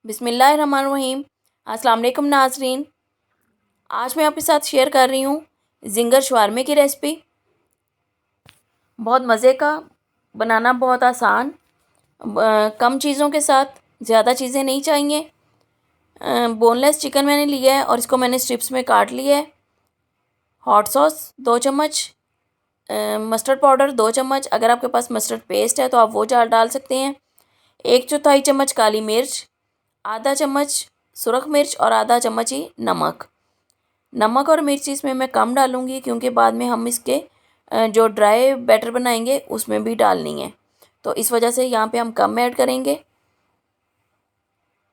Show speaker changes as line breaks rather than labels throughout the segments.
बिस्मिल्लाहिर्रहमानिर्रहीम। अस्सलाम वालेकुम नाज़रीन। आज मैं आपके साथ शेयर कर रही हूँ ज़िंगर शवारमे की रेसिपी। बहुत मज़े का, बनाना बहुत आसान, कम चीज़ों के साथ, ज़्यादा चीज़ें नहीं चाहिए। बोनलेस चिकन मैंने लिया है और इसको मैंने स्ट्रिप्स में काट लिया है। हॉट सॉस 2 चम्मच, मस्टर्ड पाउडर 2 चम्मच, अगर आपके पास मस्टर्ड पेस्ट है तो आप वो डाल सकते हैं। 1/4 चम्मच काली मिर्च, आधा चम्मच सुरख मिर्च और आधा चम्मच ही नमक। नमक और मिर्च इसमें मैं कम डालूँगी क्योंकि बाद में हम इसके जो ड्राई बैटर बनाएंगे उसमें भी डालनी है, तो इस वजह से यहाँ पे हम कम ऐड करेंगे।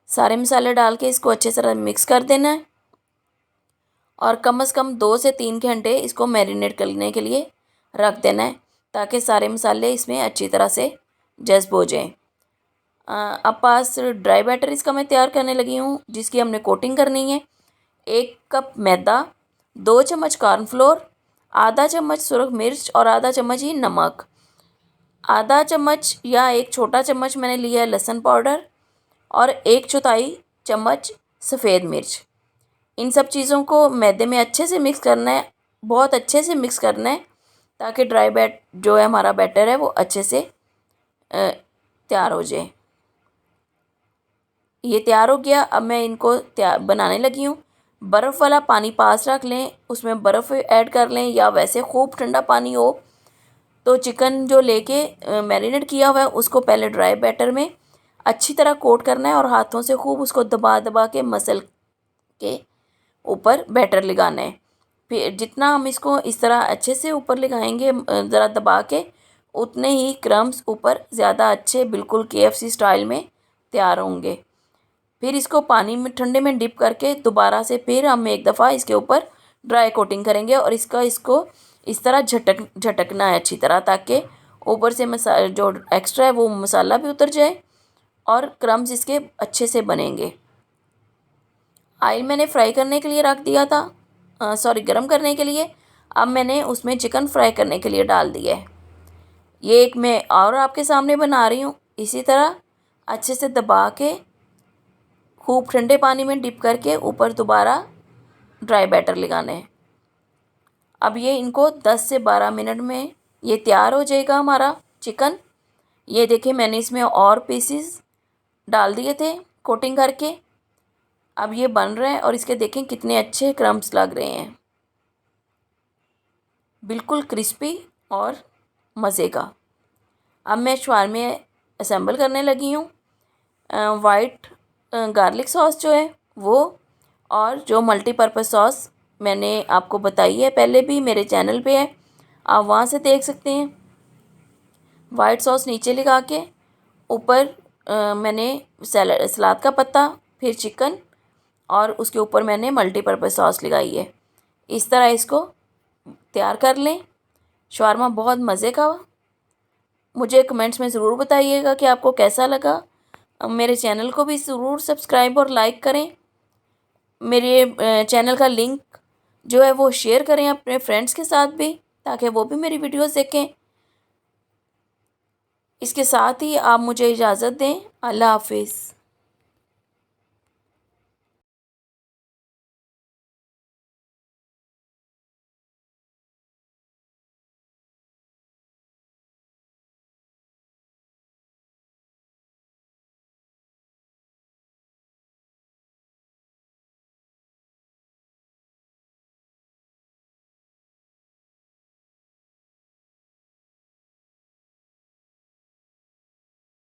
सारे मसाले डाल के इसको अच्छे से मिक्स कर देना है और कम से कम 2 से 3 घंटे इसको मैरिनेट करने के लिए रख देना है ताकि सारे मसाले इसमें अच्छी तरह से जज़्ब हो जाएँ। अब पास ड्राई बैटर इसका मैं तैयार करने लगी हूँ जिसकी हमने कोटिंग करनी है। 1 कप मैदा, 2 चम्मच कॉर्नफ्लोर, आधा चम्मच सुरख मिर्च और आधा चम्मच ही नमक, आधा चम्मच या 1 छोटा चम्मच मैंने लिया है लहसुन पाउडर और 1/4 चम्मच सफ़ेद मिर्च। इन सब चीज़ों को मैदे में अच्छे से मिक्स करना है, बहुत अच्छे से मिक्स करना है ताकि ड्राई जो है हमारा बैटर है वो अच्छे से तैयार हो जाए। ये तैयार हो गया। अब मैं इनको बनाने लगी हूँ। बर्फ़ वाला पानी पास रख लें, उसमें बर्फ़ ऐड कर लें या वैसे खूब ठंडा पानी हो तो चिकन जो लेके मैरिनेट किया हुआ है उसको पहले ड्राई बैटर में अच्छी तरह कोट करना है और हाथों से खूब उसको दबा दबा के मसल के ऊपर बैटर लगाना है। फिर जितना हम इसको इस तरह अच्छे से ऊपर लगाएंगे ज़रा दबा के, उतने ही क्रम्स ऊपर ज़्यादा अच्छे बिल्कुल KFC स्टाइल में तैयार होंगे। फिर इसको पानी में ठंडे में डिप करके दोबारा से फिर हम एक दफ़ा इसके ऊपर ड्राई कोटिंग करेंगे और इसको इस तरह झटकना है अच्छी तरह ताकि ऊपर से जो एक्स्ट्रा है वो मसाला भी उतर जाए और क्रम्स इसके अच्छे से बनेंगे। ऑयल मैंने फ्राई करने के लिए रख दिया था, सॉरी गरम करने के लिए। अब मैंने उसमें चिकन फ्राई करने के लिए डाल दिया है। ये एक मैं और आपके सामने बना रही हूँ। इसी तरह अच्छे से दबा के खूब ठंडे पानी में डिप करके ऊपर दोबारा ड्राई बैटर लगाना है। अब ये इनको 10 से 12 मिनट में ये तैयार हो जाएगा हमारा चिकन। ये देखिए मैंने इसमें और पीसीस डाल दिए थे कोटिंग करके। अब ये बन रहा है और इसके देखें कितने अच्छे क्रम्स लग रहे हैं, बिल्कुल क्रिस्पी और मज़े का। अब मैं शवारमे असेंबल करने लगी हूँ। वाइट गार्लिक सॉस जो है वो और जो मल्टीपर्पज़ सॉस मैंने आपको बताई है पहले भी, मेरे चैनल पे है, आप वहाँ से देख सकते हैं। वाइट सॉस नीचे लगा के ऊपर मैंने सलाद का पत्ता, फिर चिकन और उसके ऊपर मैंने मल्टीपर्पज़ सॉस लगाई है। इस तरह इसको तैयार कर लें। शवारमा बहुत मज़े का। मुझे कमेंट्स में ज़रूर बताइएगा कि आपको कैसा लगा। मेरे चैनल को भी ज़रूर सब्सक्राइब और लाइक करें। मेरे चैनल का लिंक जो है वो शेयर करें अपने फ्रेंड्स के साथ भी ताकि वो भी मेरी वीडियोस देखें। इसके साथ ही आप मुझे इजाज़त दें। अल्लाह हाफिज़।